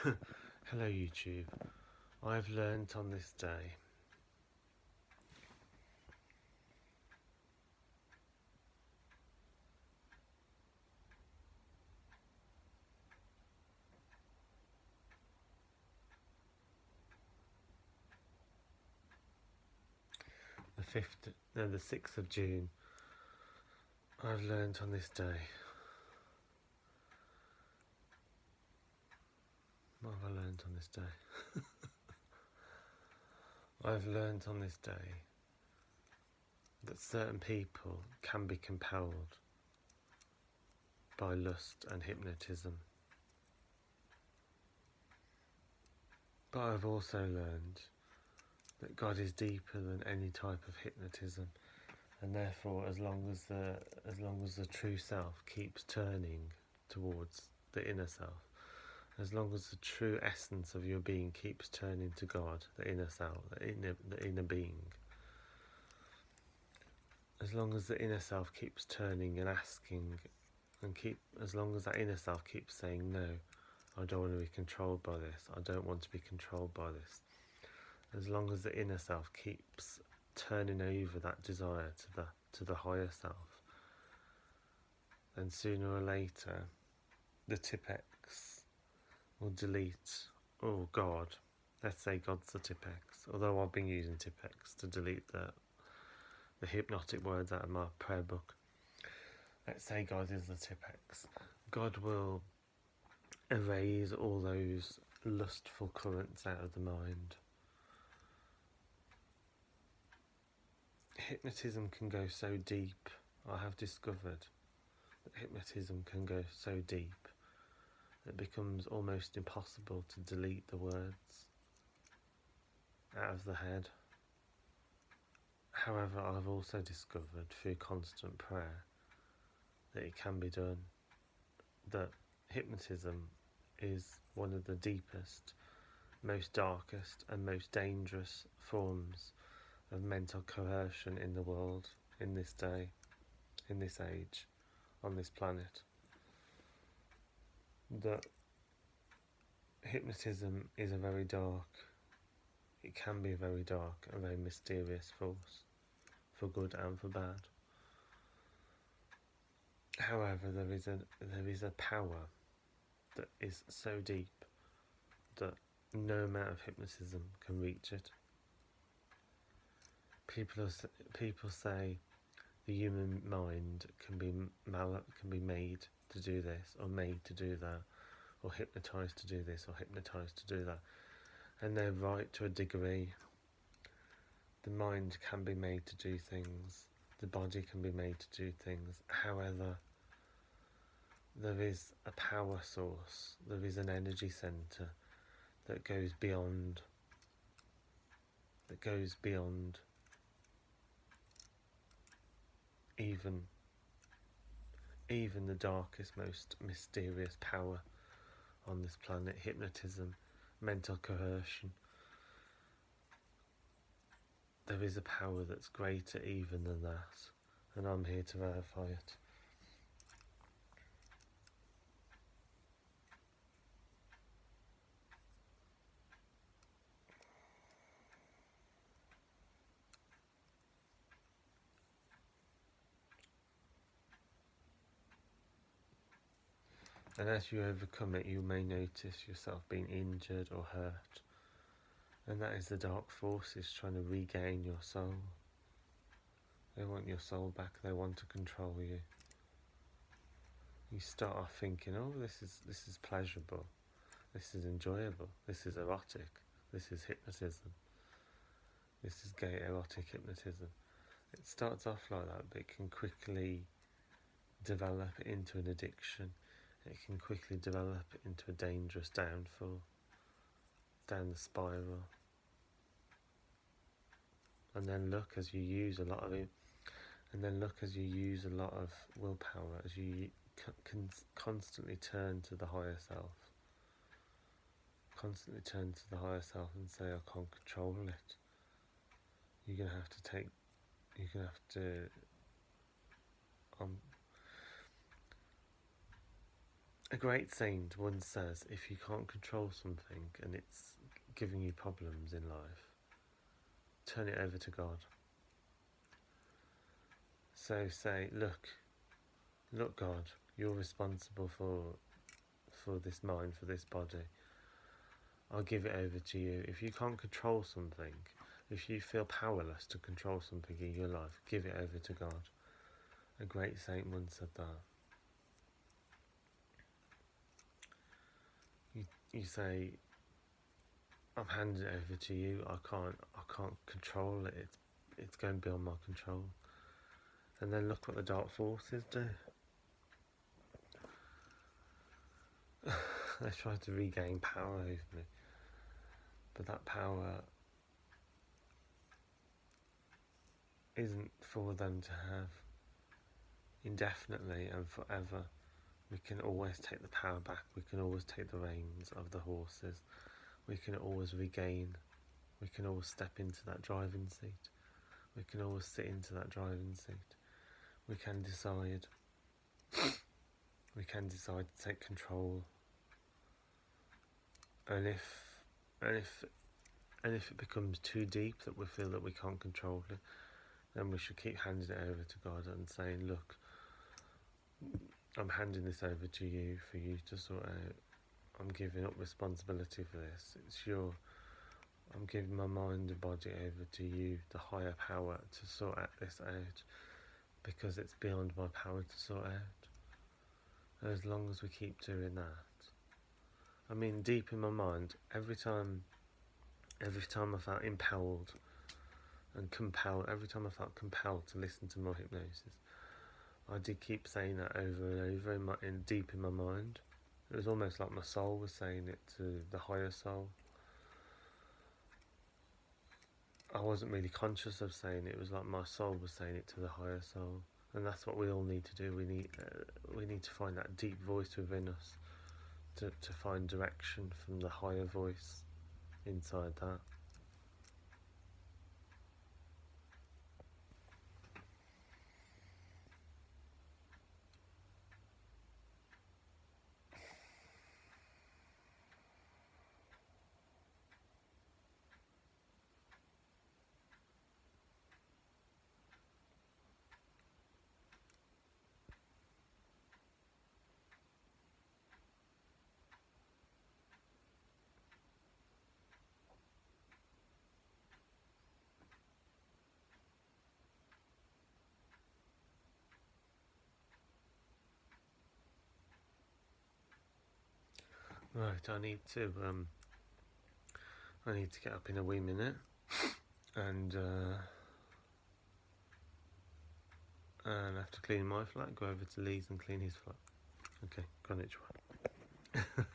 Hello YouTube. I've learnt on this day the 6th of June. I've learnt on this day. What have I learnt on this day? I've learnt on this day that certain people can be compelled by lust and hypnotism. But I've also learned that God is deeper than any type of hypnotism, and therefore as long as the true self keeps turning towards the inner self, as long as the true essence of your being keeps turning to God, the inner self, the inner being, as long as the inner self keeps turning and asking, as long as that inner self keeps saying, no, I don't want to be controlled by this, I don't want to be controlled by this, as long as the inner self keeps turning over that desire to the higher self, then sooner or later the Tipex will delete, oh God, let's say God's the Tipex, although I've been using Tipex to delete the hypnotic words out of my prayer book. Let's say God is the Tipex. God will erase all those lustful currents out of the mind. Hypnotism can go so deep. I have discovered that hypnotism can go so deep it becomes almost impossible to delete the words out of the head. However, I've also discovered through constant prayer that it can be done, that hypnotism is one of the deepest, most darkest and most dangerous forms of mental coercion in the world, in this day, in this age, on this planet. That hypnotism is a very dark, it can be a very dark and very mysterious force, for good and for bad. However, there is a power that is so deep that no amount of hypnotism can reach it. People say the human mind can be made to do this or made to do that, or hypnotized to do this or hypnotized to do that, and they're right to a degree. The mind can be made to do things, the body can be made to do things. However, there is a power source, there is an energy center that goes beyond even the darkest, most mysterious power on this planet, hypnotism, mental coercion. There is a power that's greater even than that, and I'm here to verify it. And as you overcome it, you may notice yourself being injured or hurt. And that is the dark forces trying to regain your soul. They want your soul back, they want to control you. You start off thinking, oh, this is pleasurable, this is enjoyable, this is erotic, this is hypnotism, this is gay erotic hypnotism. It starts off like that, but it can quickly develop into an addiction. It can quickly develop into a dangerous downfall, down the spiral. And then look as you use a lot of it, and then look as you use a lot of willpower, as you can constantly turn to the higher self. Constantly turn to the higher self and say, I can't control it. You're going to have to A great saint once says, if you can't control something and it's giving you problems in life, turn it over to God. So say, look God, you're responsible for this mind, for this body. I'll give it over to you. If you can't control something, if you feel powerless to control something in your life, give it over to God. A great saint once said that. You say, I've handed it over to you. I can't control it. It's going beyond my control. And then look what the dark forces do. They try to regain power over me, but that power isn't for them to have indefinitely and forever. We can always take the power back. We can always take the reins of the horses. We can always regain. We can always step into that driving seat. We can always sit into that driving seat. We can decide. We can decide to take control. And if it becomes too deep that we feel that we can't control it, then we should keep handing it over to God and saying, look, I'm handing this over to you for you to sort out. I'm giving up responsibility for this. I'm giving my mind and body over to you, the higher power, to sort this out, because it's beyond my power to sort out. And as long as we keep doing that, I mean, deep in my mind, every time I felt impelled and compelled, every time I felt compelled to listen to more hypnosis, I did keep saying that over and over deep in my mind. It was almost like my soul was saying it to the higher soul. I wasn't really conscious of saying it. It was like my soul was saying it to the higher soul, and that's what we all need to do. We need to find that deep voice within us to find direction from the higher voice inside that. Right, I need to get up in a wee minute, and I have to clean my flat. Go over to Lee's and clean his flat. Okay, konnichiwa.